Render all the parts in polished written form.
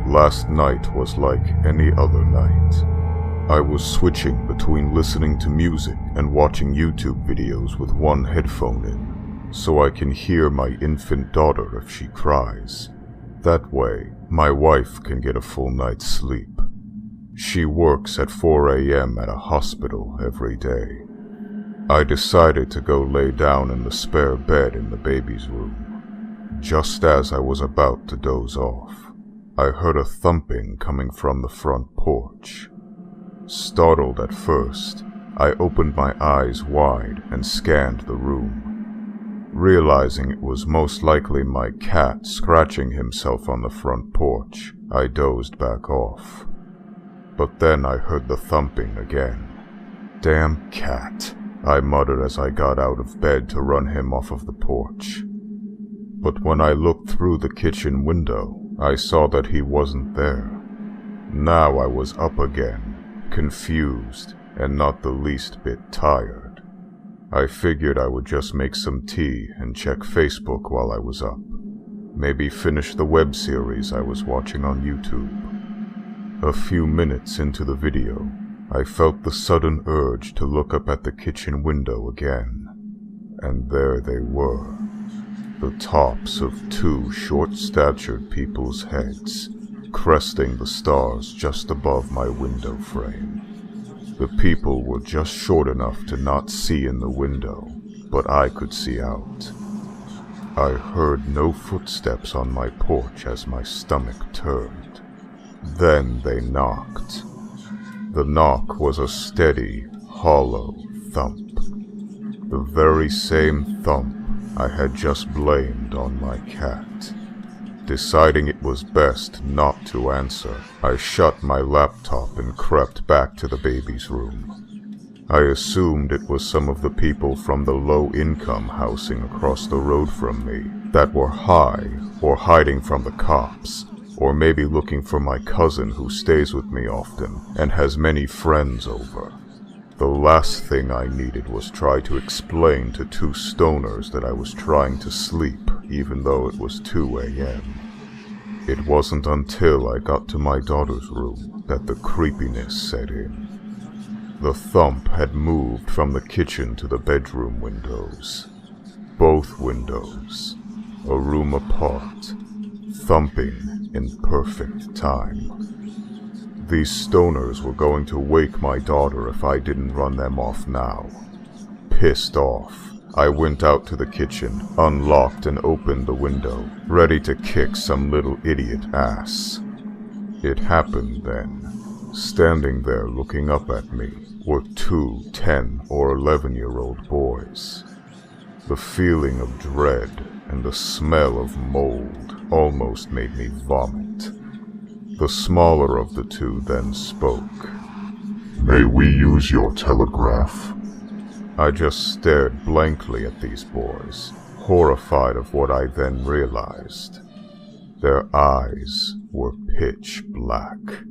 Last night was like any other night. I was switching between listening to music and watching YouTube videos with one headphone in, so I can hear my infant daughter if she cries. That way, my wife can get a full night's sleep. She works at 4 a.m. at a hospital every day. I decided to go lay down in the spare bed in the baby's room. Just as I was about to doze off, I heard a thumping coming from the front porch. Startled at first, I opened my eyes wide and scanned the room. Realizing it was most likely my cat scratching himself on the front porch, I dozed back off. But then I heard the thumping again. "Damn cat," I muttered as I got out of bed to run him off of the porch. But when I looked through the kitchen window, I saw that he wasn't there. Now I was up again, confused and not the least bit tired. I figured I would just make some tea and check Facebook while I was up. Maybe finish the web series I was watching on YouTube. A few minutes into the video, I felt the sudden urge to look up at the kitchen window again. And there they were, the tops of two short-statured people's heads, cresting the stars just above my window frame. The people were just short enough to not see in the window, but I could see out. I heard no footsteps on my porch as my stomach turned. Then they knocked. The knock was a steady, hollow thump. The very same thump I had just blamed on my cat. Deciding it was best not to answer, I shut my laptop and crept back to the baby's room. I assumed it was some of the people from the low-income housing across the road from me that were high or hiding from the cops, or maybe looking for my cousin who stays with me often and has many friends over. The last thing I needed was try to explain to two stoners that I was trying to sleep even though it was 2 a.m. It wasn't until I got to my daughter's room that the creepiness set in. The thump had moved from the kitchen to the bedroom windows. Both windows, a room apart, thumping in perfect time. These stoners were going to wake my daughter if I didn't run them off now. Pissed off, I went out to the kitchen, unlocked and opened the window, ready to kick some little idiot ass. It happened then. Standing there looking up at me were two 10 or 11-year-old boys. The feeling of dread and the smell of mold almost made me vomit. The smaller of the two then spoke. "May we use your telegraph?" I just stared blankly at these boys, horrified of what I then realized. Their eyes were pitch black.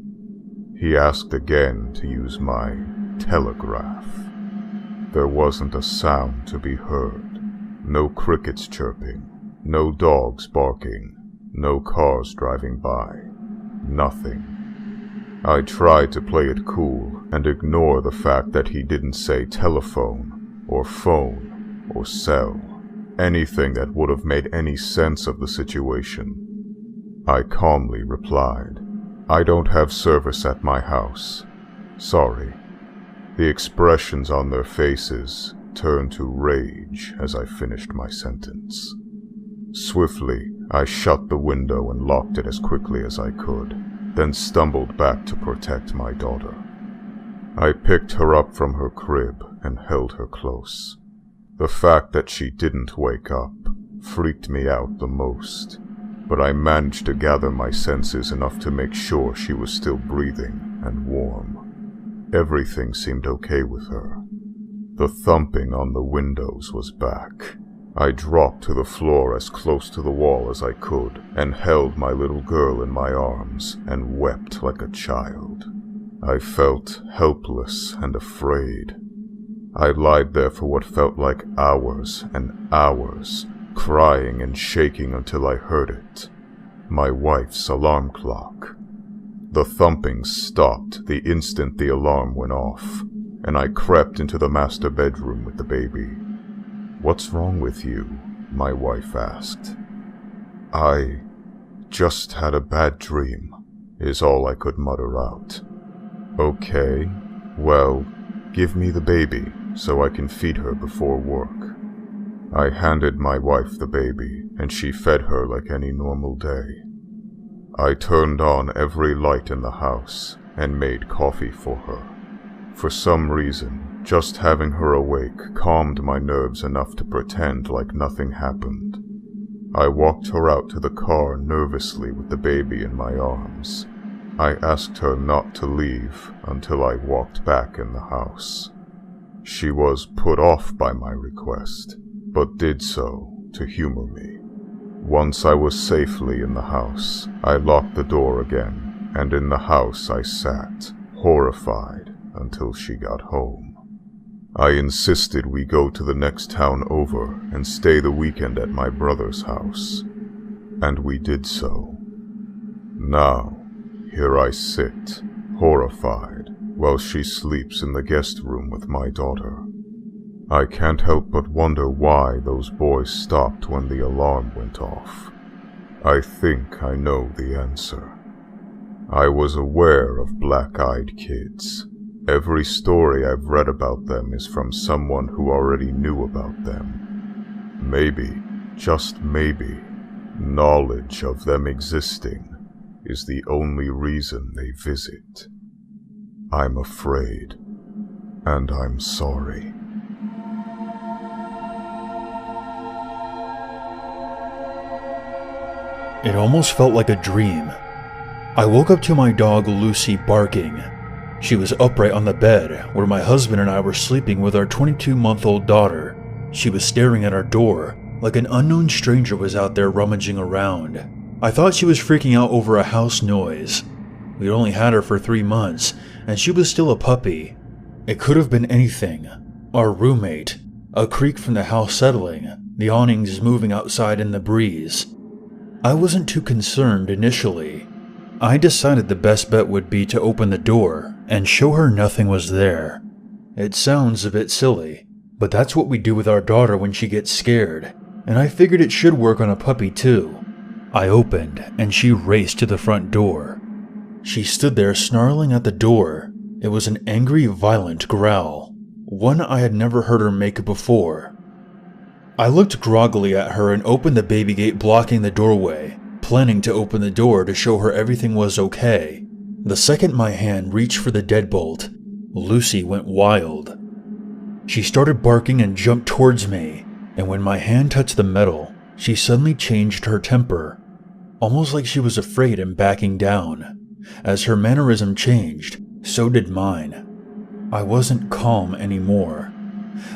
He asked again to use my telegraph. There wasn't a sound to be heard. No crickets chirping, no dogs barking, no cars driving by. Nothing. I tried to play it cool and ignore the fact that he didn't say telephone, or phone, or cell, anything that would have made any sense of the situation. I calmly replied, "I don't have service at my house. Sorry." The expressions on their faces turned to rage as I finished my sentence. Swiftly, I shut the window and locked it as quickly as I could, then stumbled back to protect my daughter. I picked her up from her crib and held her close. The fact that she didn't wake up freaked me out the most, but I managed to gather my senses enough to make sure she was still breathing and warm. Everything seemed okay with her. The thumping on the windows was back. I dropped to the floor as close to the wall as I could and held my little girl in my arms and wept like a child. I felt helpless and afraid. I lied there for what felt like hours and hours, crying and shaking until I heard it. my wife's alarm clock. The thumping stopped the instant the alarm went off, and I crept into the master bedroom with the baby. "What's wrong with you?" my wife asked. "I just had a bad dream," is all I could mutter out. "Okay, well, give me the baby so I can feed her before work." I handed my wife the baby, and she fed her like any normal day. I turned on every light in the house and made coffee for her. For some reason, just having her awake calmed my nerves enough to pretend like nothing happened. I walked her out to the car nervously with the baby in my arms. I asked her not to leave until I walked back in the house. She was put off by my request, but did so to humor me. Once I was safely in the house, I locked the door again, and in the house I sat, horrified, until she got home. I insisted we go to the next town over and stay the weekend at my brother's house, and we did so. Now, here I sit, horrified, while she sleeps in the guest room with my daughter. I can't help but wonder why those boys stopped when the alarm went off. I think I know the answer. I was aware of black-eyed kids. Every story I've read about them is from someone who already knew about them. Maybe, just maybe, knowledge of them existing is the only reason they visit. I'm afraid, and I'm sorry. It almost felt like a dream. I woke up to my dog Lucy barking. She was upright on the bed where my husband and I were sleeping with our 22-month-old daughter. She was staring at our door like an unknown stranger was out there rummaging around. I thought she was freaking out over a house noise. We'd only had her for 3 months, and she was still a puppy. It could have been anything. Our roommate, a creak from the house settling, the awnings moving outside in the breeze. I wasn't too concerned initially. I decided the best bet would be to open the door and show her nothing was there. It sounds a bit silly, but that's what we do with our daughter when she gets scared, and I figured it should work on a puppy too. I opened, and she raced to the front door. She stood there snarling at the door. It was an angry, violent growl, one I had never heard her make before. I looked groggily at her and opened the baby gate blocking the doorway, planning to open the door to show her everything was okay. The second my hand reached for the deadbolt, Lucy went wild. She started barking and jumped towards me, and when my hand touched the metal, she suddenly changed her temper, almost like she was afraid and backing down. As her mannerism changed, so did mine. I wasn't calm anymore.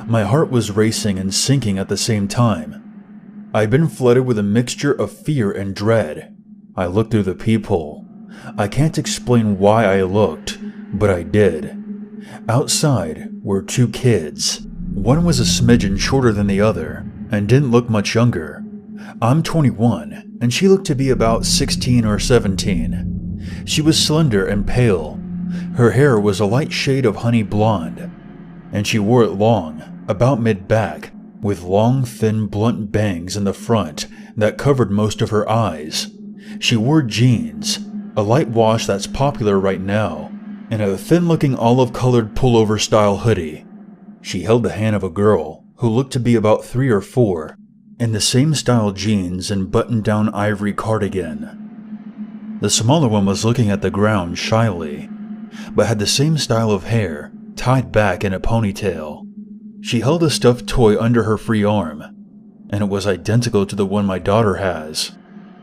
My heart was racing and sinking at the same time. I'd been flooded with a mixture of fear and dread. I looked through the peephole. I can't explain why I looked, but I did. Outside were 2 kids. One was a smidgen shorter than the other, and didn't look much younger. I'm 21, and she looked to be about 16 or 17. She was slender and pale. Her hair was a light shade of honey blonde, and she wore it long, about mid-back, with long, thin, blunt bangs in the front that covered most of her eyes. She wore jeans, a light wash that's popular right now, and a thin-looking olive-colored pullover-style hoodie. She held the hand of a girl who looked to be about 3 or 4, in the same style jeans and button-down ivory cardigan. The smaller one was looking at the ground shyly, but had the same style of hair, tied back in a ponytail. She held a stuffed toy under her free arm, and it was identical to the one my daughter has,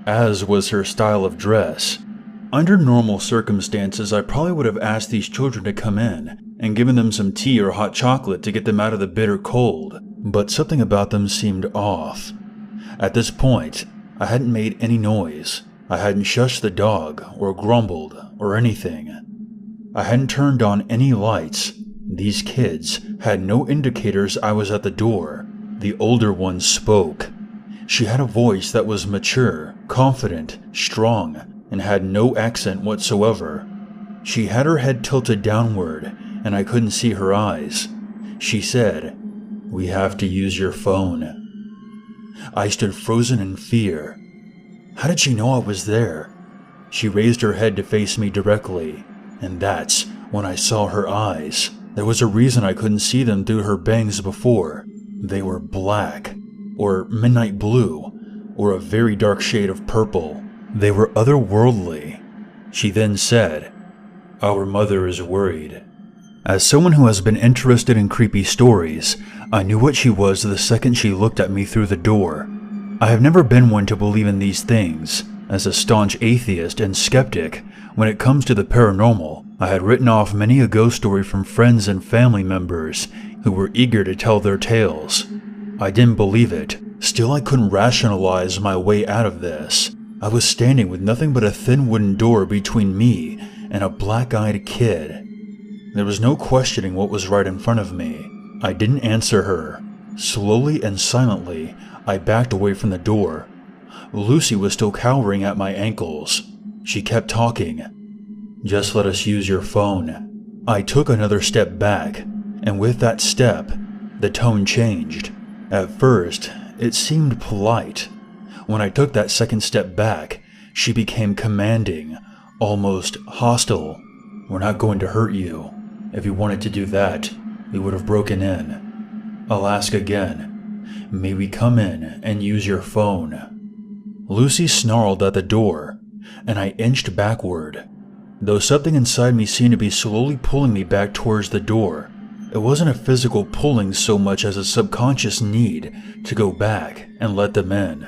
as was her style of dress. Under normal circumstances, I probably would have asked these children to come in and given them some tea or hot chocolate to get them out of the bitter cold, but something about them seemed off. At this point, I hadn't made any noise. I hadn't shushed the dog or grumbled or anything. I hadn't turned on any lights. These kids had no indicators I was at the door. The older one spoke. She had a voice that was mature confident, strong, and had no accent whatsoever. She had her head tilted downward, and I couldn't see her eyes. She said, "We have to use your phone." I stood frozen in fear. How did she know I was there? She raised her head to face me directly, and that's when I saw her eyes. There was a reason I couldn't see them through her bangs before. They were black, or midnight blue, or a very dark shade of purple. They were otherworldly. She then said, "Our mother is worried." As someone who has been interested in creepy stories, I knew what she was the second she looked at me through the door. I have never been one to believe in these things. As a staunch atheist and skeptic, when it comes to the paranormal, I had written off many a ghost story from friends and family members who were eager to tell their tales. I didn't believe it. Still, I couldn't rationalize my way out of this. I was standing with nothing but a thin wooden door between me and a black-eyed kid. There was no questioning what was right in front of me. I didn't answer her. Slowly and silently, I backed away from the door. Lucy was still cowering at my ankles. She kept talking. "Just let us use your phone." I took another step back, and with that step, the tone changed. At first, it seemed polite. When I took that second step back, she became commanding, almost hostile. "We're not going to hurt you. If you wanted to do that, we would have broken in. I'll ask again. May we come in and use your phone?" Lucy snarled at the door, and I inched backward. Though something inside me seemed to be slowly pulling me back towards the door, it wasn't a physical pulling so much as a subconscious need to go back and let them in.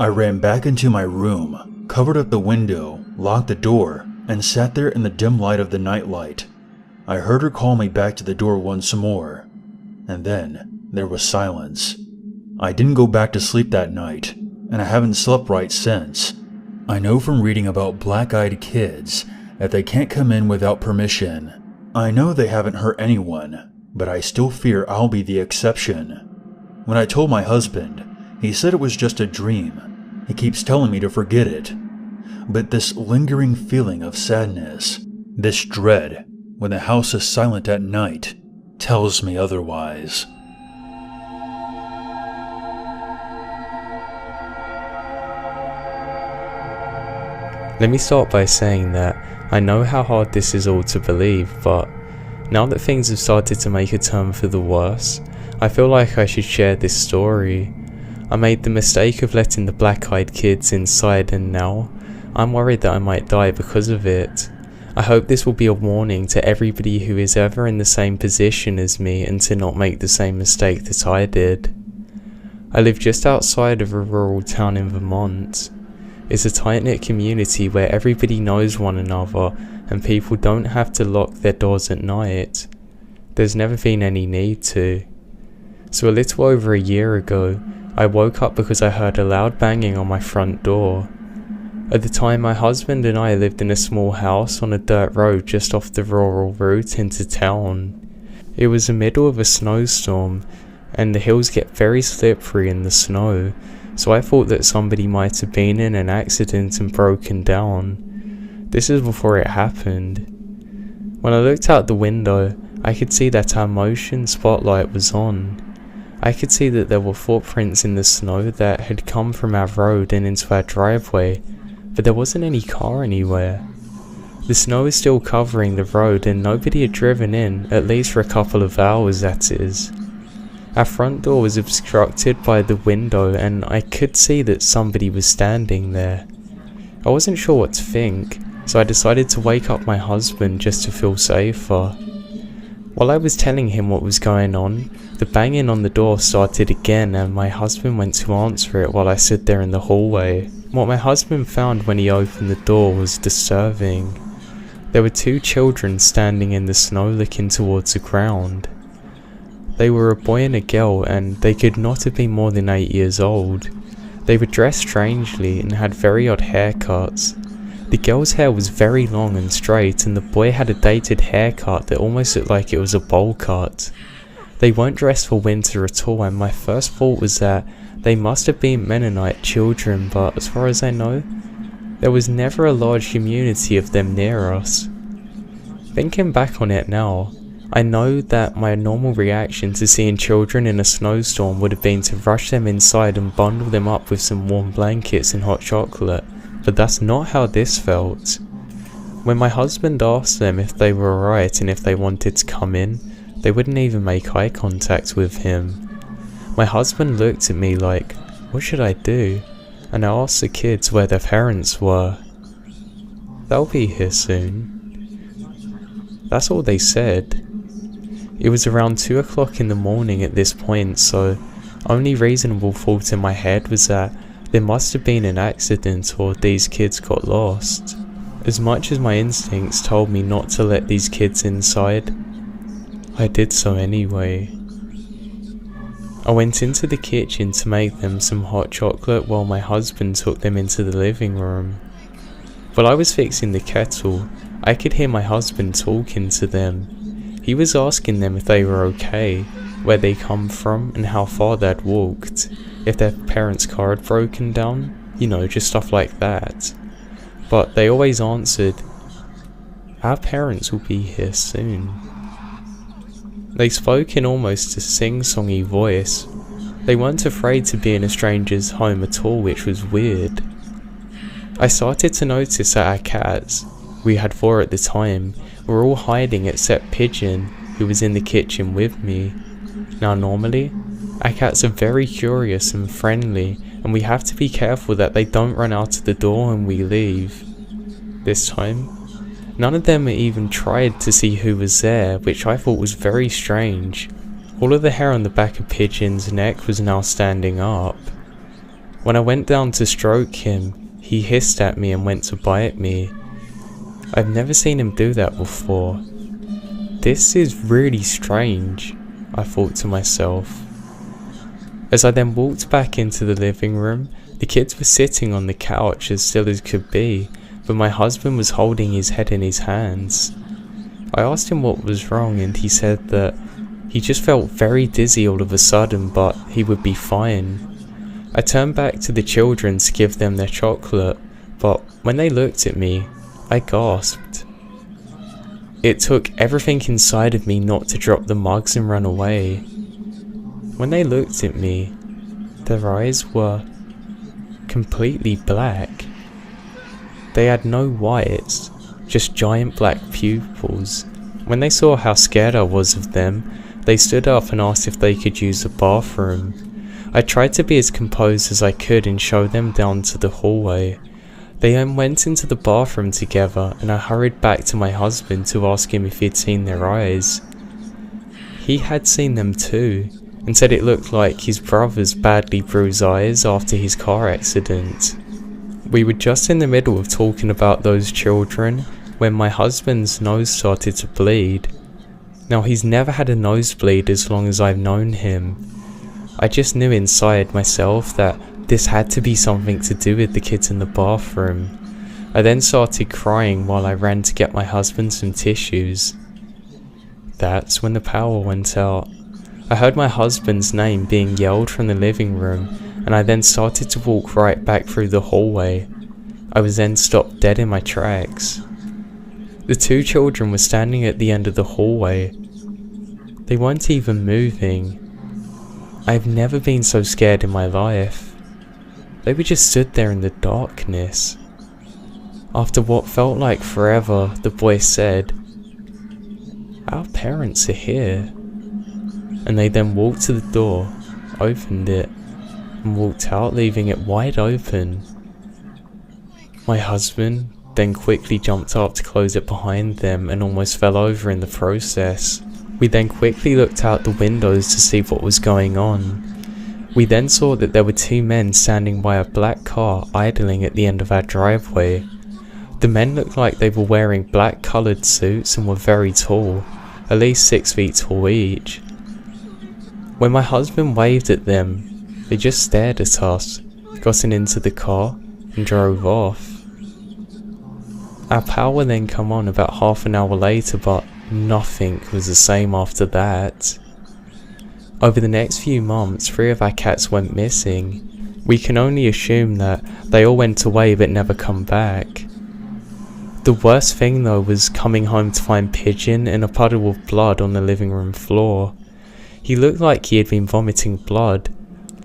I ran back into my room, covered up the window, locked the door, and sat there in the dim light of the nightlight. I heard her call me back to the door once more, and then there was silence. I didn't go back to sleep that night, and I haven't slept right since. I know from reading about black-eyed kids that they can't come in without permission. I know they haven't hurt anyone, but I still fear I'll be the exception. When I told my husband, he said it was just a dream. He keeps telling me to forget it. But this lingering feeling of sadness, this dread when the house is silent at night, tells me otherwise. Let me start by saying that I know how hard this is all to believe, but now that things have started to make a turn for the worse, I feel like I should share this story. I made the mistake of letting the black-eyed kids inside, and now I'm worried that I might die because of it. I hope this will be a warning to everybody who is ever in the same position as me and to not make the same mistake that I did. I live just outside of a rural town in Vermont. It's a tight-knit community where everybody knows one another and people don't have to lock their doors at night. There's never been any need to. So a little over a year ago, I woke up because I heard a loud banging on my front door. At the time, my husband and I lived in a small house on a dirt road just off the rural route into town. It was the middle of a snowstorm, and the hills get very slippery in the snow, so I thought that somebody might have been in an accident and broken down. This is before it happened. When I looked out the window, I could see that our motion spotlight was on. I could see that there were footprints in the snow that had come from our road and into our driveway, but there wasn't any car anywhere. The snow was still covering the road and nobody had driven in, at least for a couple of hours that is. Our front door was obstructed by the window and I could see that somebody was standing there. I wasn't sure what to think, so I decided to wake up my husband just to feel safer. While I was telling him what was going on, the banging on the door started again and my husband went to answer it while I stood there in the hallway. What my husband found when he opened the door was disturbing. There were two children standing in the snow looking towards the ground. They were a boy and a girl and they could not have been more than 8 years old. They were dressed strangely and had very odd haircuts. The girl's hair was very long and straight and the boy had a dated haircut that almost looked like it was a bowl cut. They weren't dressed for winter at all and my first thought was that They must have been Mennonite children, but as far as I know, there was never a large community of them near us. Thinking back on it now, I know that my normal reaction to seeing children in a snowstorm would have been to rush them inside and bundle them up with some warm blankets and hot chocolate, but that's not how this felt. When my husband asked them if they were alright and if they wanted to come in, they wouldn't even make eye contact with him. My husband looked at me like, what should I do? And I asked the kids where their parents were. They'll be here soon. That's all they said. It was around 2 o'clock in the morning at this point, so only reasonable thought in my head was that there must have been an accident or these kids got lost. As much as my instincts told me not to let these kids inside, I did so anyway. I went into the kitchen to make them some hot chocolate while my husband took them into the living room. While I was fixing the kettle, I could hear my husband talking to them. He was asking them if they were okay, where they come from and how far they'd walked, if their parents' car had broken down, you know, just stuff like that. But they always answered, our parents will be here soon. They spoke in almost a sing-songy voice. They weren't afraid to be in a stranger's home at all, which was weird. I started to notice that our cats, we had 4 at the time, were all hiding except Pigeon, who was in the kitchen with me. Now normally, our cats are very curious and friendly, and we have to be careful that they don't run out of the door when we leave. This time, none of them even tried to see who was there, which I thought was very strange. All of the hair on the back of Pigeon's neck was now standing up. When I went down to stroke him, he hissed at me and went to bite me. I've never seen him do that before. This is really strange, I thought to myself. As I then walked back into the living room, the kids were sitting on the couch as still as could be, but my husband was holding his head in his hands. I asked him what was wrong and he said that he just felt very dizzy all of a sudden, but he would be fine. I turned back to the children to give them their chocolate, but when they looked at me, I gasped. It took everything inside of me not to drop the mugs and run away. When they looked at me, their eyes were completely black. They had no whites, just giant black pupils. When they saw how scared I was of them, they stood up and asked if they could use the bathroom. I tried to be as composed as I could and show them down to the hallway. They then went into the bathroom together and I hurried back to my husband to ask him if he'd seen their eyes. He had seen them too, and said it looked like his brother's badly bruised eyes after his car accident. We were just in the middle of talking about those children when my husband's nose started to bleed. Now he's never had a nosebleed as long as I've known him. I just knew inside myself that this had to be something to do with the kids in the bathroom. I then started crying while I ran to get my husband some tissues. That's when the power went out. I heard my husband's name being yelled from the living room, and I then started to walk right back through the hallway. I was then stopped dead in my tracks. The 2 children were standing at the end of the hallway. They weren't even moving. I've never been so scared in my life. They were just stood there in the darkness. After what felt like forever, the boy said, "Our parents are here." And they then walked to the door, opened it, and walked out, leaving it wide open. My husband then quickly jumped up to close it behind them and almost fell over in the process. We then quickly looked out the windows to see what was going on. We then saw that there were 2 men standing by a black car idling at the end of our driveway. The men looked like they were wearing black coloured suits and were very tall, at least 6 feet tall each. When my husband waved at them, they just stared at us, got into the car and drove off. Our power then come on about half an hour later, but nothing was the same after that. Over the next few months, 3 of our cats went missing. We can only assume that they all went away but never come back. The worst thing though was coming home to find Pigeon in a puddle of blood on the living room floor. He looked like he had been vomiting blood.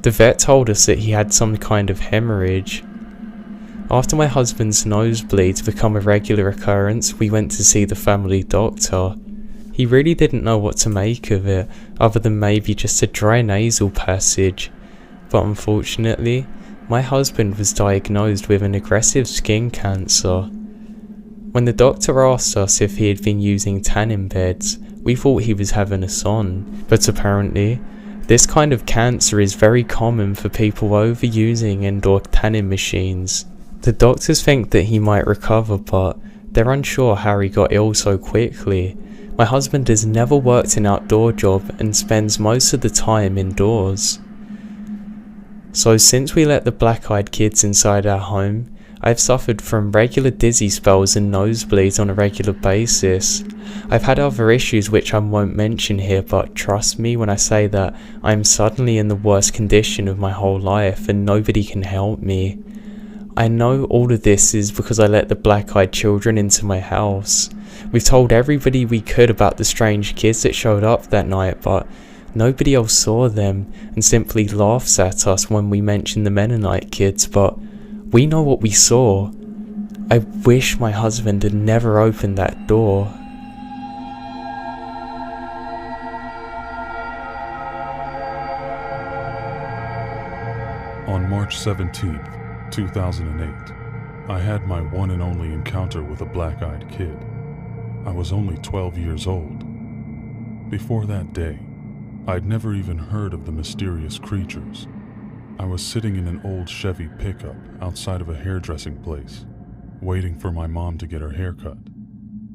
The vet told us that he had some kind of hemorrhage. After my husband's nosebleeds become a regular occurrence, we went to see the family doctor. He really didn't know what to make of it, other than maybe just a dry nasal passage. But unfortunately, my husband was diagnosed with an aggressive skin cancer. When the doctor asked us if he had been using tanning beds, we thought he was having us on, but apparently, this kind of cancer is very common for people overusing indoor tanning machines. The doctors think that he might recover, but they're unsure how he got ill so quickly. My husband has never worked an outdoor job and spends most of the time indoors. So since we let the black-eyed kids inside our home, I've suffered from regular dizzy spells and nosebleeds on a regular basis. I've had other issues which I won't mention here, but trust me when I say that I'm suddenly in the worst condition of my whole life and nobody can help me. I know all of this is because I let the black-eyed children into my house. We've told everybody we could about the strange kids that showed up that night, but nobody else saw them and simply laughs at us when we mention the Mennonite kids, but we know what we saw. I wish my husband had never opened that door. On March 17th, 2008, I had my one and only encounter with a black-eyed kid. I was only 12 years old. Before that day, I'd never even heard of the mysterious creatures. I was sitting in an old Chevy pickup outside of a hairdressing place, waiting for my mom to get her hair cut.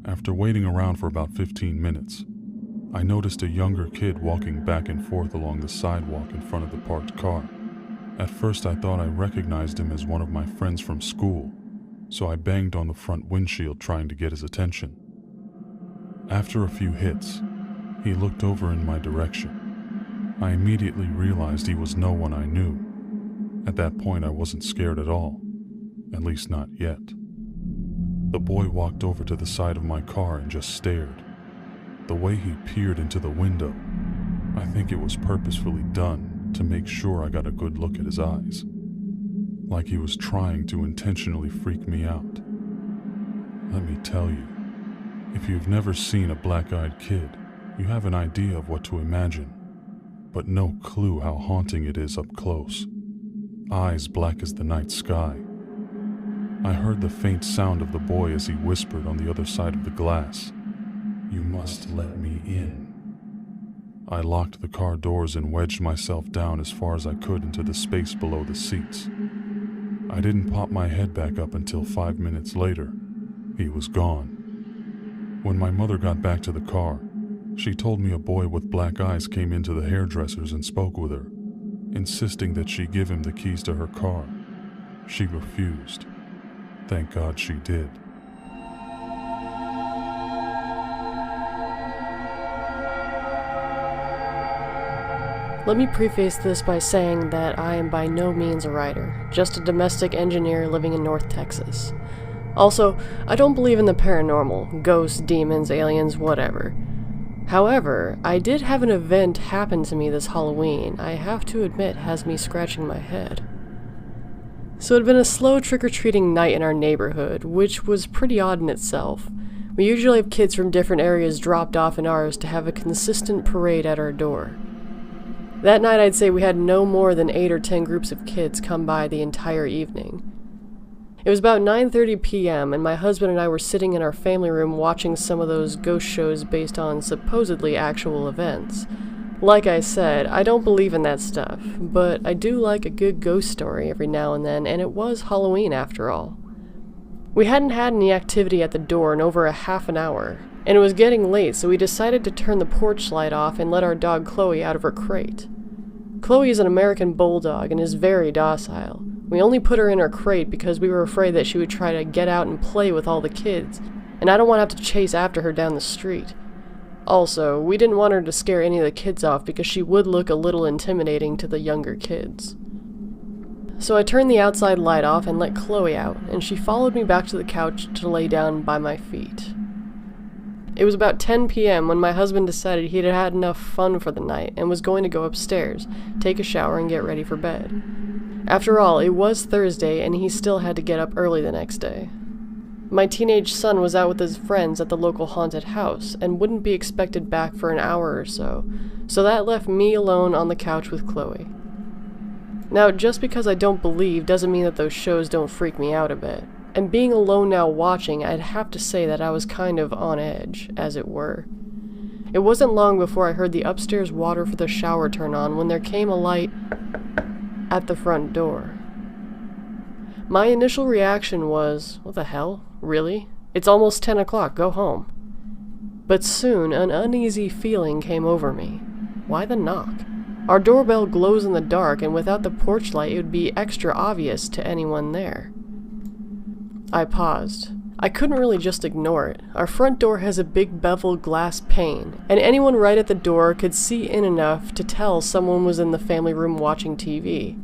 After waiting around for about 15 minutes, I noticed a younger kid walking back and forth along the sidewalk in front of the parked car. At first I thought I recognized him as one of my friends from school, so I banged on the front windshield trying to get his attention. After a few hits, he looked over in my direction. I immediately realized he was no one I knew. At that point I wasn't scared at all, at least not yet. The boy walked over to the side of my car and just stared. The way he peered into the window, I think it was purposefully done to make sure I got a good look at his eyes. Like he was trying to intentionally freak me out. Let me tell you, if you've never seen a black-eyed kid, you have an idea of what to imagine, but no clue how haunting it is up close. Eyes black as the night sky. I heard the faint sound of the boy as he whispered on the other side of the glass, "You must let me in." I locked the car doors and wedged myself down as far as I could into the space below the seats. I didn't pop my head back up until 5 minutes later. He was gone. When my mother got back to the car, she told me a boy with black eyes came into the hairdresser's and spoke with her, insisting that she give him the keys to her car. She refused. Thank God she did. Let me preface this by saying that I am by no means a writer, just a domestic engineer living in North Texas. Also, I don't believe in the paranormal, ghosts, demons, aliens, whatever. However, I did have an event happen to me this Halloween I have to admit has me scratching my head. So it had been a slow trick-or-treating night in our neighborhood, which was pretty odd in itself. We usually have kids from different areas dropped off in ours to have a consistent parade at our door. That night I'd say we had no more than 8 or 10 groups of kids come by the entire evening. It was about 9:30 p.m. and my husband and I were sitting in our family room watching some of those ghost shows based on supposedly actual events. Like I said, I don't believe in that stuff, but I do like a good ghost story every now and then, and it was Halloween after all. We hadn't had any activity at the door in over a half an hour, and it was getting late, so we decided to turn the porch light off and let our dog Chloe out of her crate. Chloe is an American bulldog and is very docile. We only put her in her crate because we were afraid that she would try to get out and play with all the kids, and I don't want to have to chase after her down the street. Also, we didn't want her to scare any of the kids off because she would look a little intimidating to the younger kids. So I turned the outside light off and let Chloe out, and she followed me back to the couch to lay down by my feet. It was about 10 p.m. when my husband decided he'd had enough fun for the night and was going to go upstairs, take a shower, and get ready for bed. After all, it was Thursday and he still had to get up early the next day. My teenage son was out with his friends at the local haunted house and wouldn't be expected back for an hour or so that left me alone on the couch with Chloe. Now, just because I don't believe doesn't mean that those shows don't freak me out a bit. And being alone now watching, I'd have to say that I was kind of on edge, as it were. It wasn't long before I heard the upstairs water for the shower turn on when there came a light at the front door. My initial reaction was, what the hell? Really? It's almost 10 o'clock, go home. But soon, an uneasy feeling came over me. Why the knock? Our doorbell glows in the dark, and without the porch light, it would be extra obvious to anyone there. I paused. I couldn't really just ignore it. Our front door has a big beveled glass pane, and anyone right at the door could see in enough to tell someone was in the family room watching TV.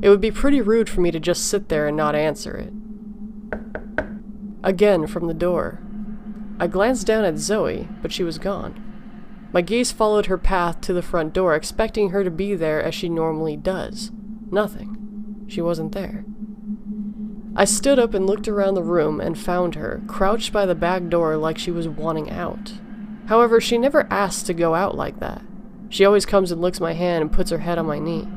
It would be pretty rude for me to just sit there and not answer it. Again from the door. I glanced down at Zoe, but she was gone. My gaze followed her path to the front door, expecting her to be there as she normally does. Nothing. She wasn't there. I stood up and looked around the room and found her, crouched by the back door like she was wanting out. However, she never asks to go out like that. She always comes and licks my hand and puts her head on my knee.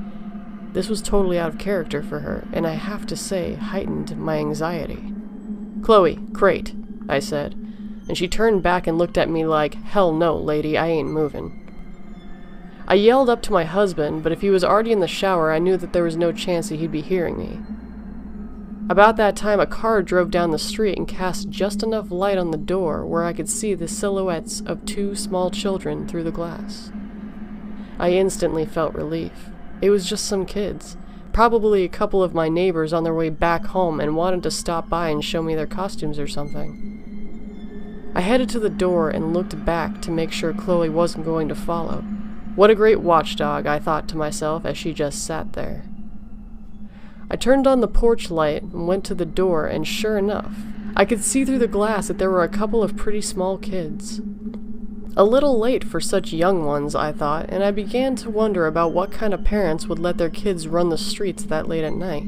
This was totally out of character for her, and I have to say, heightened my anxiety. "Chloe, crate," I said, and she turned back and looked at me like, "Hell no, lady, I ain't moving." I yelled up to my husband, but if he was already in the shower, I knew that there was no chance that he'd be hearing me. About that time, a car drove down the street and cast just enough light on the door where I could see the silhouettes of two small children through the glass. I instantly felt relief. It was just some kids, probably a couple of my neighbors on their way back home and wanted to stop by and show me their costumes or something. I headed to the door and looked back to make sure Chloe wasn't going to follow. What a great watchdog, I thought to myself as she just sat there. I turned on the porch light and went to the door, and sure enough, I could see through the glass that there were a couple of pretty small kids. A little late for such young ones, I thought, and I began to wonder about what kind of parents would let their kids run the streets that late at night.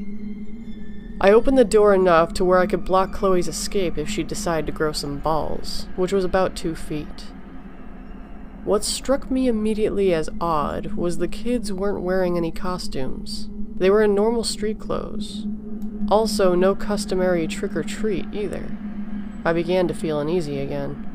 I opened the door enough to where I could block Chloe's escape if she decided to grow some balls, which was about 2 feet. What struck me immediately as odd was the kids weren't wearing any costumes. They were in normal street clothes. Also, no customary trick-or-treat either. I began to feel uneasy again.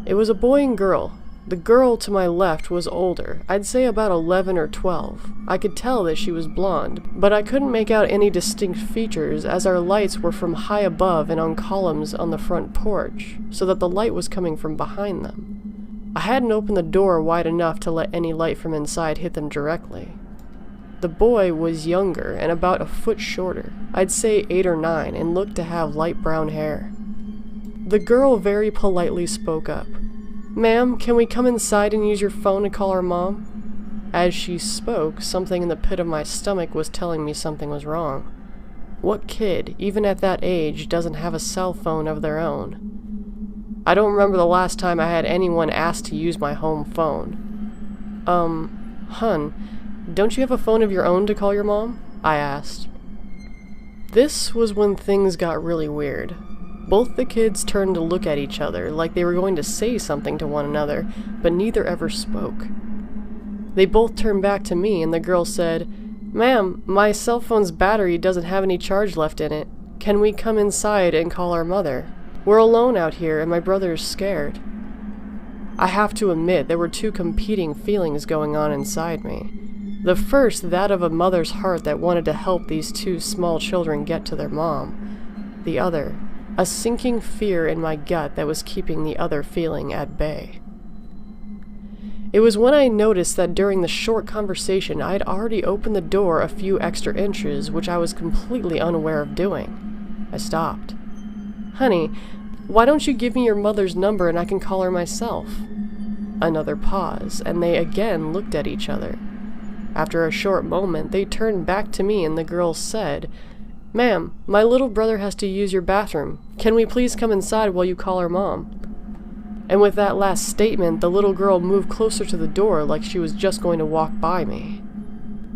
It was a boy and girl. The girl to my left was older, I'd say about 11 or 12. I could tell that she was blonde, but I couldn't make out any distinct features as our lights were from high above and on columns on the front porch, so that the light was coming from behind them. I hadn't opened the door wide enough to let any light from inside hit them directly. The boy was younger and about a foot shorter, I'd say 8 or 9, and looked to have light brown hair. The girl very politely spoke up. "Ma'am, can we come inside and use your phone to call our mom?" As she spoke, something in the pit of my stomach was telling me something was wrong. What kid, even at that age, doesn't have a cell phone of their own? I don't remember the last time I had anyone ask to use my home phone. Hun, don't you have a phone of your own to call your mom?" I asked. This was when things got really weird. Both the kids turned to look at each other like they were going to say something to one another, but neither ever spoke. They both turned back to me and the girl said, "Ma'am, my cell phone's battery doesn't have any charge left in it. Can we come inside and call our mother? We're alone out here and my brother is scared." I have to admit there were two competing feelings going on inside me. The first, that of a mother's heart that wanted to help these two small children get to their mom. The other, a sinking fear in my gut that was keeping the other feeling at bay. It was when I noticed that during the short conversation I had already opened the door a few extra inches, which I was completely unaware of doing. I stopped. "Honey, Why don't you give me your mother's number and I can call her myself? Another pause, and they again looked at each other. After a short moment, they turned back to me and the girl said, "Ma'am, my little brother has to use your bathroom. Can we please come inside while you call our mom?" And with that last statement, the little girl moved closer to the door like she was just going to walk by me.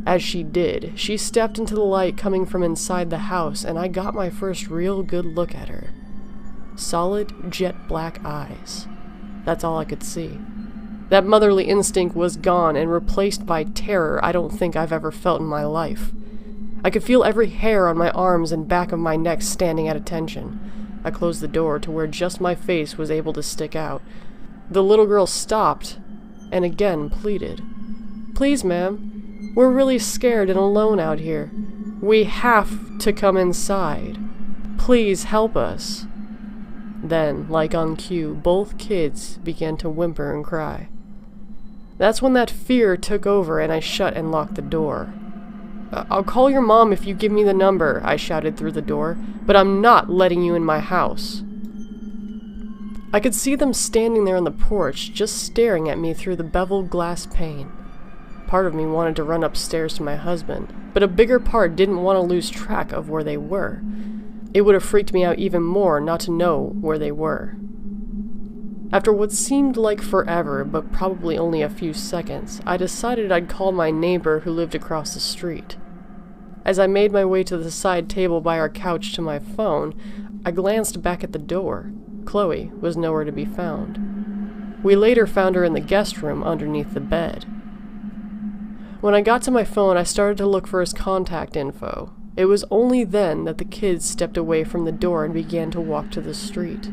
As she did, she stepped into the light coming from inside the house, and I got my first real good look at her. Solid, jet black eyes. That's all I could see. That motherly instinct was gone and replaced by terror I don't think I've ever felt in my life. I could feel every hair on my arms and back of my neck standing at attention. I closed the door to where just my face was able to stick out. The little girl stopped and again pleaded. "Please, ma'am, we're really scared and alone out here. We have to come inside. Please help us." Then, like on cue, both kids began to whimper and cry. That's when that fear took over and I shut and locked the door. "I'll call your mom if you give me the number," I shouted through the door, "but I'm not letting you in my house." I could see them standing there on the porch, just staring at me through the beveled glass pane. Part of me wanted to run upstairs to my husband, but a bigger part didn't want to lose track of where they were. It would have freaked me out even more not to know where they were. After what seemed like forever, but probably only a few seconds, I decided I'd call my neighbor who lived across the street. As I made my way to the side table by our couch to my phone, I glanced back at the door. Chloe was nowhere to be found. We later found her in the guest room underneath the bed. When I got to my phone, I started to look for his contact info. It was only then that the kids stepped away from the door and began to walk to the street.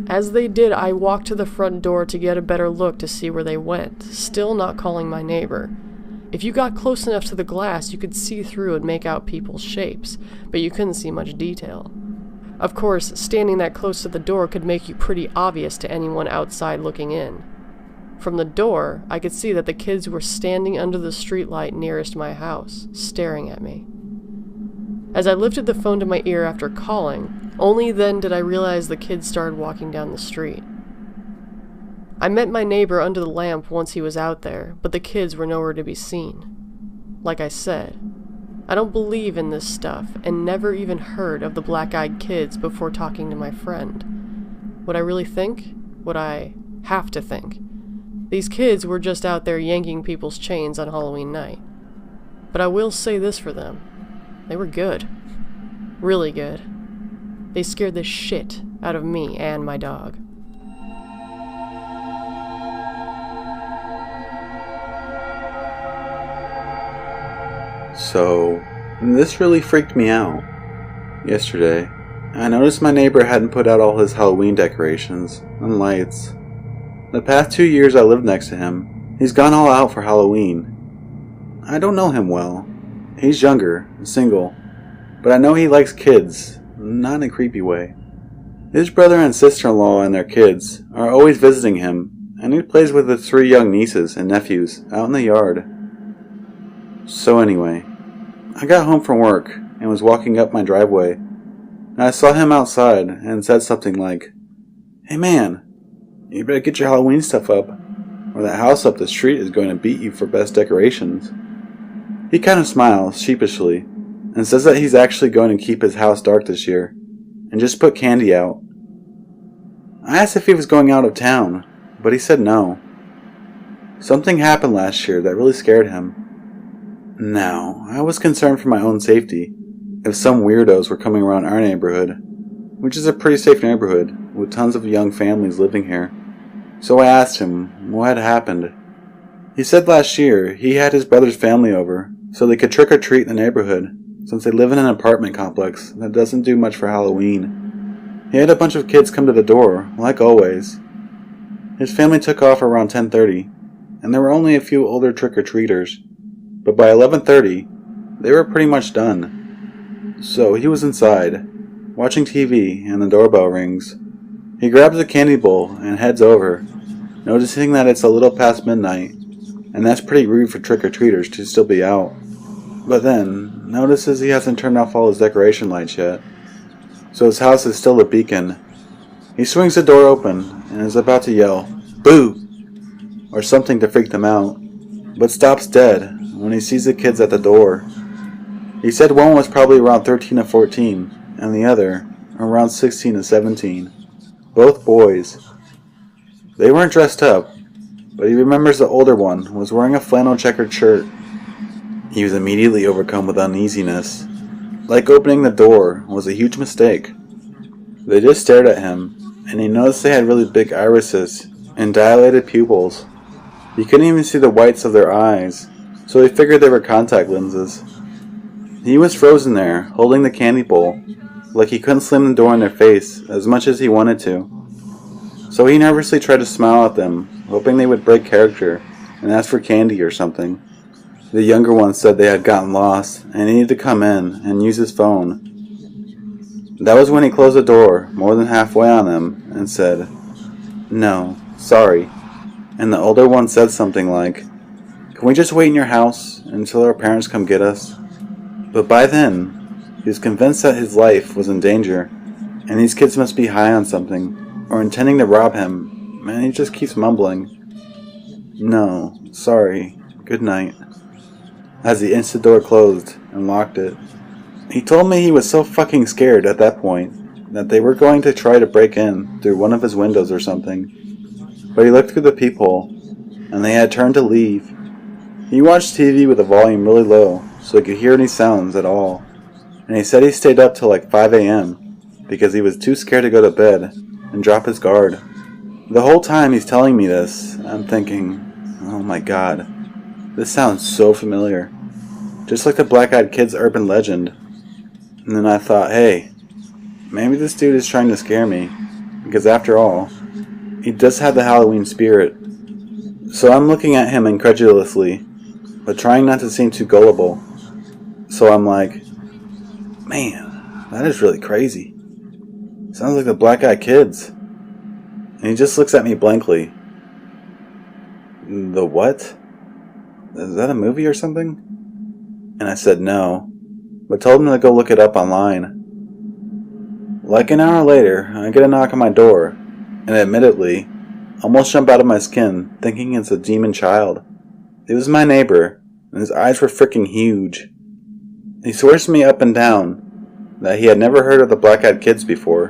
As they did, I walked to the front door to get a better look to see where they went, still not calling my neighbor. If you got close enough to the glass, you could see through and make out people's shapes, but you couldn't see much detail. Of course, standing that close to the door could make you pretty obvious to anyone outside looking in. From the door, I could see that the kids were standing under the streetlight nearest my house, staring at me. As I lifted the phone to my ear after calling, only then did I realize the kids started walking down the street. I met my neighbor under the lamp once he was out there, but the kids were nowhere to be seen. Like I said, I don't believe in this stuff and never even heard of the black-eyed kids before talking to my friend. Would I really think? Would I have to think? These kids were just out there yanking people's chains on Halloween night. But I will say this for them. They were good. Really good. They scared the shit out of me and my dog. So, this really freaked me out. Yesterday, I noticed my neighbor hadn't put out all his Halloween decorations and lights. The past 2 years I lived next to him, he's gone all out for Halloween. I don't know him well. He's younger, single, but I know he likes kids, not in a creepy way. His brother and sister-in-law and their kids are always visiting him, and he plays with his 3 young nieces and nephews out in the yard. So anyway, I got home from work and was walking up my driveway, and I saw him outside and said something like, "Hey man, you better get your Halloween stuff up, or that house up the street is going to beat you for best decorations." He kind of smiles sheepishly and says that he's actually going to keep his house dark this year and just put candy out. I asked if he was going out of town, but he said no. Something happened last year that really scared him. Now, I was concerned for my own safety if some weirdos were coming around our neighborhood, which is a pretty safe neighborhood with tons of young families living here. So I asked him what had happened. He said last year he had his brother's family over so they could trick-or-treat in the neighborhood, since they live in an apartment complex that doesn't do much for Halloween. He had a bunch of kids come to the door, like always. His family took off around 10:30, and there were only a few older trick-or-treaters, but by 11:30, they were pretty much done. So he was inside, watching TV, and the doorbell rings. He grabs a candy bowl and heads over, noticing that it's a little past midnight, and that's pretty rude for trick-or-treaters to still be out. But then, notices he hasn't turned off all his decoration lights yet, so his house is still a beacon. He swings the door open and is about to yell, "Boo!" or something to freak them out, but stops dead when he sees the kids at the door. He said one was probably around 13 to 14, and the other around 16 to 17. Both boys. They weren't dressed up, but he remembers the older one was wearing a flannel checkered shirt. He was immediately overcome with uneasiness, like opening the door was a huge mistake. They just stared at him, and he noticed they had really big irises and dilated pupils. He couldn't even see the whites of their eyes, so he figured they were contact lenses. He was frozen there, holding the candy bowl, like he couldn't slam the door in their face as much as he wanted to. So he nervously tried to smile at them, hoping they would break character and ask for candy or something. The younger one said they had gotten lost and needed to come in and use his phone. That was when he closed the door more than halfway on them and said, "No, sorry." And the older one said something like, "Can we just wait in your house until our parents come get us?" But by then, he was convinced that his life was in danger, and these kids must be high on something, or intending to rob him, and he just keeps mumbling, "No, sorry, good night," as he inched the door closed and locked it. He told me he was so fucking scared at that point that they were going to try to break in through one of his windows or something. But he looked through the peephole, and they had turned to leave. He watched TV with the volume really low so he could hear any sounds at all, and he said he stayed up till like 5 a.m. because he was too scared to go to bed and drop his guard. The whole time he's telling me this, I'm thinking, oh my god, this sounds so familiar. Just like the Black Eyed Kids urban legend. And then I thought, hey, maybe this dude is trying to scare me, because after all, he does have the Halloween spirit. So I'm looking at him incredulously, but trying not to seem too gullible. So I'm like, man, that is really crazy. Sounds like the Black Eyed Kids. And he just looks at me blankly. The what? Is that a movie or something? And I said no, but told him to go look it up online. Like an hour later, I get a knock on my door, and admittedly, almost jump out of my skin, thinking it's a demon child. It was my neighbor, and his eyes were freaking huge. He swears to me up and down that he had never heard of the Black Eyed Kids before,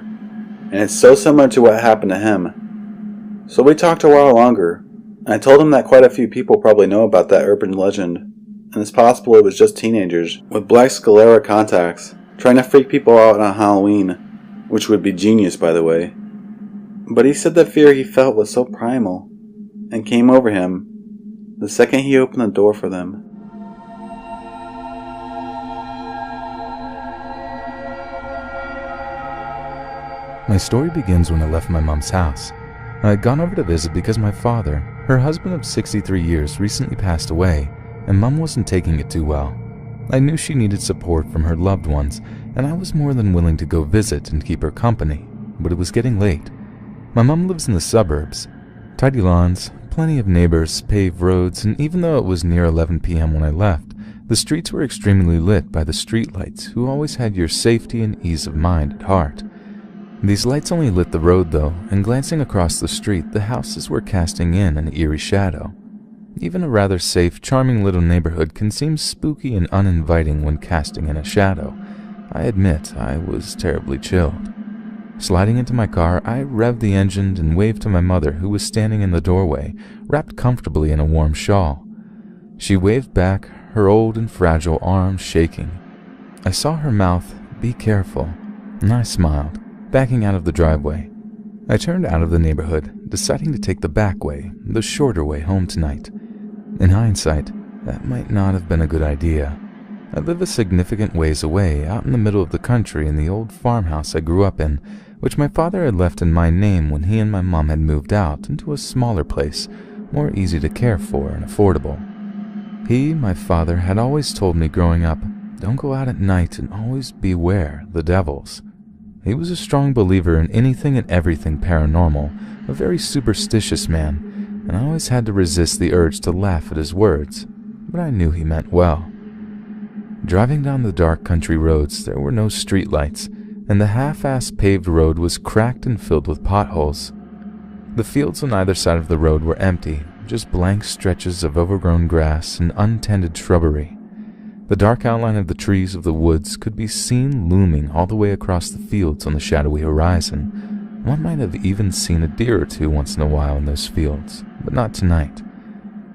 and it's so similar to what happened to him. So we talked a while longer, and I told him that quite a few people probably know about that urban legend, and it's possible it was just teenagers with black sclera contacts trying to freak people out on Halloween, which would be genius, by the way. But he said the fear he felt was so primal and came over him the second he opened the door for them. My story begins when I left my mom's house. I had gone over to visit because my father, her husband of 63 years, recently passed away, and Mom wasn't taking it too well. I knew she needed support from her loved ones, and I was more than willing to go visit and keep her company, but it was getting late. My mom lives in the suburbs. Tidy lawns, plenty of neighbors, paved roads, and even though it was near 11 p.m. when I left, the streets were extremely lit by the streetlights, who always had your safety and ease of mind at heart. These lights only lit the road though, and glancing across the street, the houses were casting in an eerie shadow. Even a rather safe, charming little neighborhood can seem spooky and uninviting when casting in a shadow. I admit I was terribly chilled. Sliding into my car, I revved the engine and waved to my mother, who was standing in the doorway, wrapped comfortably in a warm shawl. She waved back, her old and fragile arms shaking. I saw her mouth, "Be careful," and I smiled, backing out of the driveway. I turned out of the neighborhood, deciding to take the back way, the shorter way home tonight. In hindsight, that might not have been a good idea. I live a significant ways away, out in the middle of the country in the old farmhouse I grew up in, which my father had left in my name when he and my mom had moved out into a smaller place, more easy to care for and affordable. He, my father, had always told me growing up, don't go out at night and always beware the devils. He was a strong believer in anything and everything paranormal, a very superstitious man, and I always had to resist the urge to laugh at his words, but I knew he meant well. Driving down the dark country roads, there were no streetlights, and the half-assed paved road was cracked and filled with potholes. The fields on either side of the road were empty, just blank stretches of overgrown grass and untended shrubbery. The dark outline of the trees of the woods could be seen looming all the way across the fields on the shadowy horizon. One might have even seen a deer or two once in a while in those fields, but not tonight.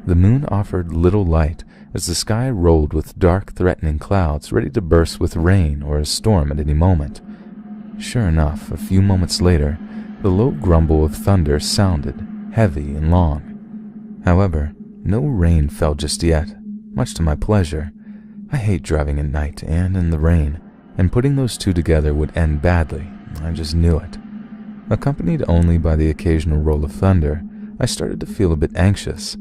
The moon offered little light as the sky rolled with dark, threatening clouds ready to burst with rain or a storm at any moment. Sure enough, a few moments later, the low grumble of thunder sounded, heavy and long. However, no rain fell just yet, much to my pleasure. I hate driving at night and in the rain, and putting those two together would end badly. I just knew it. Accompanied only by the occasional roll of thunder, I started to feel a bit anxious.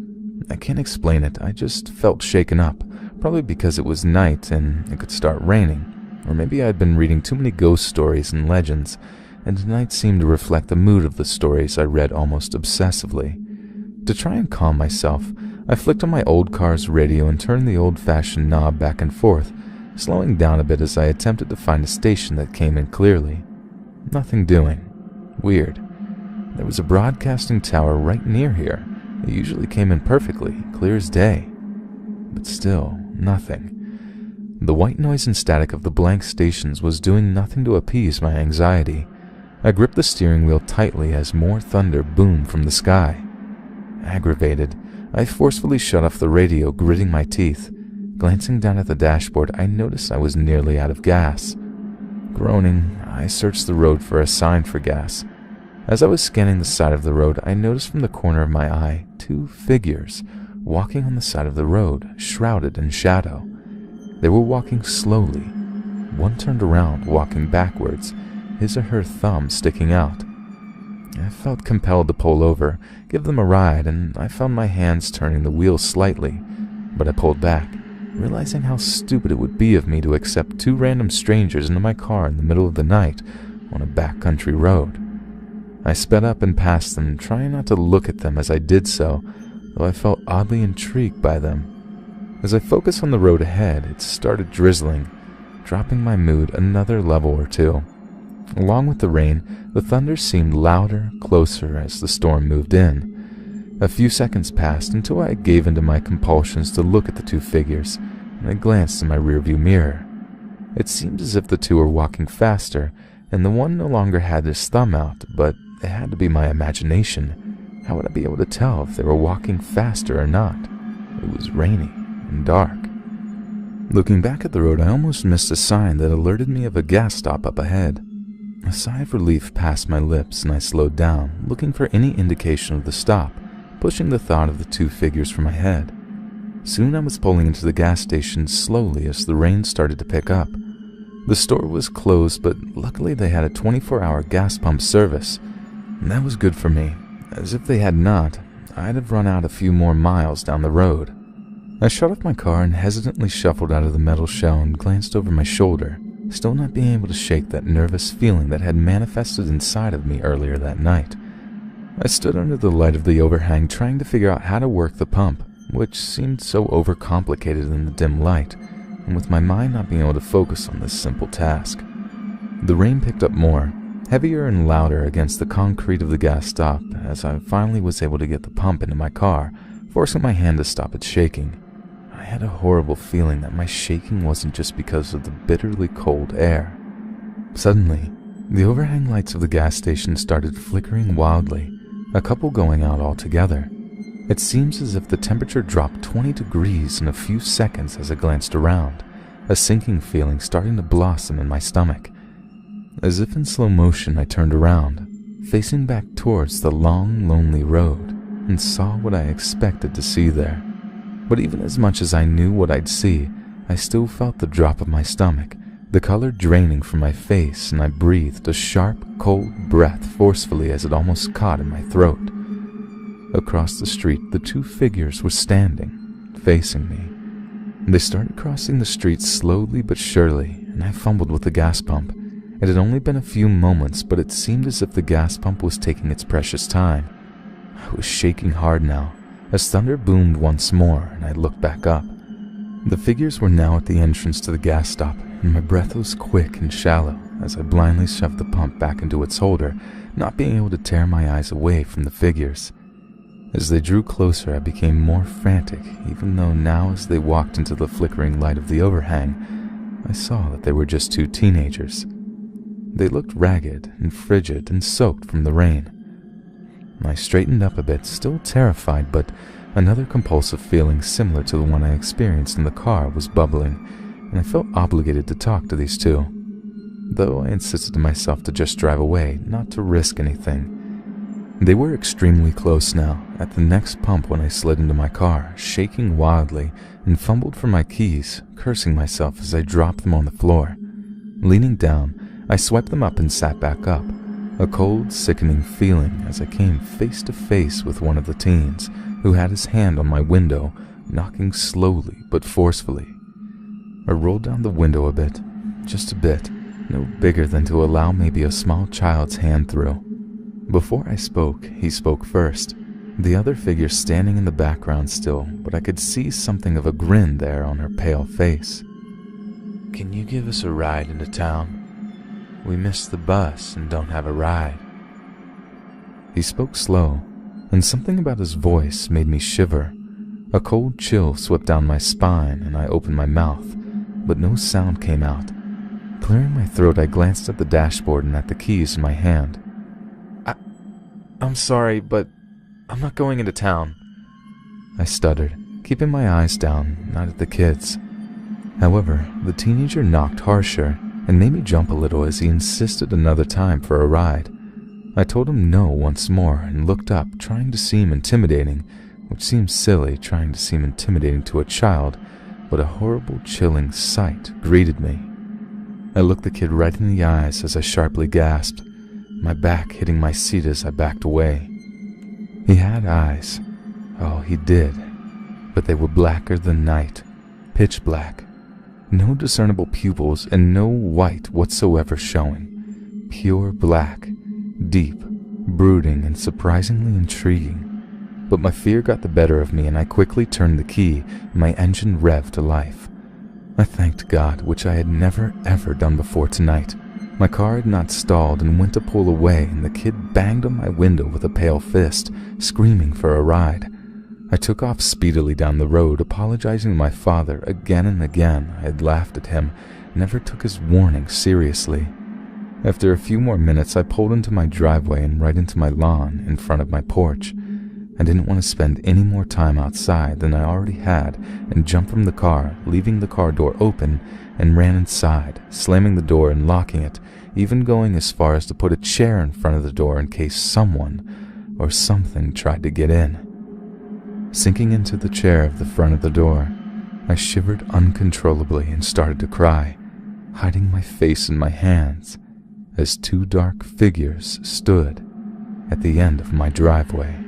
I can't explain it, I just felt shaken up, probably because it was night and it could start raining. Or maybe I had been reading too many ghost stories and legends, and tonight seemed to reflect the mood of the stories I read almost obsessively. To try and calm myself, I flicked on my old car's radio and turned the old-fashioned knob back and forth, slowing down a bit as I attempted to find a station that came in clearly. Nothing doing. Weird. There was a broadcasting tower right near here. It usually came in perfectly, clear as day. But still, nothing. The white noise and static of the blank stations was doing nothing to appease my anxiety. I gripped the steering wheel tightly as more thunder boomed from the sky. Aggravated, I forcefully shut off the radio, gritting my teeth. Glancing down at the dashboard, I noticed I was nearly out of gas. Groaning, I searched the road for a sign for gas. As I was scanning the side of the road, I noticed from the corner of my eye 2 figures walking on the side of the road, shrouded in shadow. They were walking slowly. One turned around, walking backwards, his or her thumb sticking out. I felt compelled to pull over, give them a ride, and I found my hands turning the wheel slightly, but I pulled back, realizing how stupid it would be of me to accept 2 random strangers into my car in the middle of the night on a backcountry road. I sped up and past them, trying not to look at them as I did so, though I felt oddly intrigued by them. As I focused on the road ahead, it started drizzling, dropping my mood another level or 2. Along with the rain, the thunder seemed louder, closer as the storm moved in. A few seconds passed until I gave in to my compulsions to look at the 2 figures, and I glanced in my rearview mirror. It seemed as if the 2 were walking faster, and the one no longer had his thumb out, but it had to be my imagination. How would I be able to tell if they were walking faster or not? It was rainy and dark. Looking back at the road, I almost missed a sign that alerted me of a gas stop up ahead. A sigh of relief passed my lips, and I slowed down, looking for any indication of the stop, pushing the thought of the 2 figures from my head. Soon I was pulling into the gas station slowly as the rain started to pick up. The store was closed, but luckily they had a 24-hour gas pump service, and that was good for me, as if they had not, I'd have run out a few more miles down the road. I shut off my car and hesitantly shuffled out of the metal shell and glanced over my shoulder, still not being able to shake that nervous feeling that had manifested inside of me earlier that night. I stood under the light of the overhang trying to figure out how to work the pump, which seemed so overcomplicated in the dim light, and with my mind not being able to focus on this simple task. The rain picked up more, heavier and louder against the concrete of the gas stop as I finally was able to get the pump into my car, forcing my hand to stop its shaking. I had a horrible feeling that my shaking wasn't just because of the bitterly cold air. Suddenly, the overhang lights of the gas station started flickering wildly, a couple going out altogether. It seems as if the temperature dropped 20 degrees in a few seconds as I glanced around, a sinking feeling starting to blossom in my stomach. As if in slow motion, I turned around, facing back towards the long, lonely road, and saw what I expected to see there. But even as much as I knew what I'd see, I still felt the drop of my stomach, the color draining from my face, and I breathed a sharp, cold breath forcefully as it almost caught in my throat. Across the street, the 2 figures were standing, facing me. They started crossing the street slowly but surely, and I fumbled with the gas pump. It had only been a few moments, but it seemed as if the gas pump was taking its precious time. I was shaking hard now, as thunder boomed once more, and I looked back up. The figures were now at the entrance to the gas stop, and my breath was quick and shallow as I blindly shoved the pump back into its holder, not being able to tear my eyes away from the figures. As they drew closer, I became more frantic, even though now as they walked into the flickering light of the overhang, I saw that they were just two teenagers. They looked ragged and frigid and soaked from the rain. I straightened up a bit, still terrified, but another compulsive feeling similar to the one I experienced in the car was bubbling, and I felt obligated to talk to these two, though I insisted to myself to just drive away, not to risk anything. They were extremely close now, at the next pump when I slid into my car, shaking wildly, and fumbled for my keys, cursing myself as I dropped them on the floor. Leaning down, I swept them up and sat back up, a cold, sickening feeling as I came face to face with one of the teens, who had his hand on my window, knocking slowly but forcefully. I rolled down the window a bit, just a bit, no bigger than to allow maybe a small child's hand through. Before I spoke, he spoke first, the other figure standing in the background still, but I could see something of a grin there on her pale face. "Can you give us a ride into town? We missed the bus and don't have a ride." He spoke slow, and something about his voice made me shiver. A cold chill swept down my spine, and I opened my mouth, but no sound came out. Clearing my throat, I glanced at the dashboard and at the keys in my hand. I'm sorry, but I'm not going into town," I stuttered, keeping my eyes down, not at the kids. However, the teenager knocked harsher and made me jump a little as he insisted another time for a ride. I told him no once more and looked up, trying to seem intimidating, which seems silly, trying to seem intimidating to a child, but a horrible, chilling sight greeted me. I looked the kid right in the eyes as I sharply gasped, my back hitting my seat as I backed away. He had eyes. Oh, he did. But they were blacker than night, pitch black. No discernible pupils and no white whatsoever showing. Pure black, deep, brooding, and surprisingly intriguing. But my fear got the better of me, and I quickly turned the key, and my engine revved to life. I thanked God, which I had never ever done before tonight. My car had not stalled and went to pull away, and the kid banged on my window with a pale fist, screaming for a ride. I took off speedily down the road, apologizing to my father again and again. I had laughed at him, never took his warning seriously. After a few more minutes, I pulled into my driveway and right into my lawn in front of my porch. I didn't want to spend any more time outside than I already had, and jumped from the car, leaving the car door open, and ran inside, slamming the door and locking it, even going as far as to put a chair in front of the door in case someone or something tried to get in. Sinking into the chair of the front of the door, I shivered uncontrollably and started to cry, hiding my face in my hands, as two dark figures stood at the end of my driveway.